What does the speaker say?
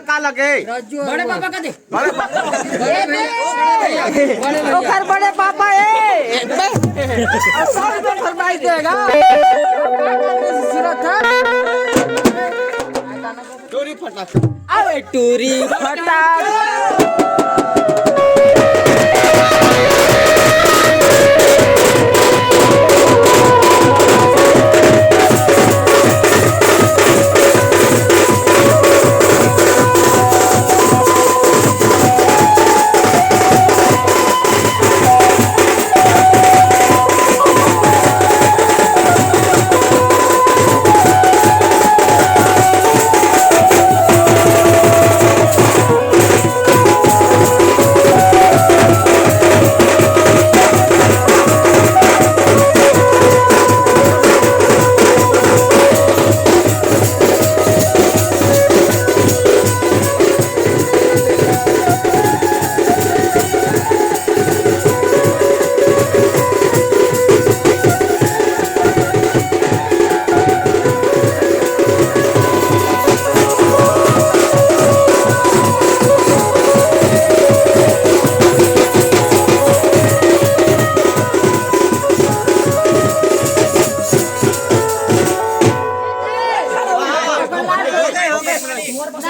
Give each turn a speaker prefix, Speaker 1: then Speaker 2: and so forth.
Speaker 1: का लगे
Speaker 2: बड़े पापा का दे
Speaker 3: ओकर बड़े पापा फरमाइश देगा
Speaker 1: चोरी फटा
Speaker 3: अरे टूरी फटा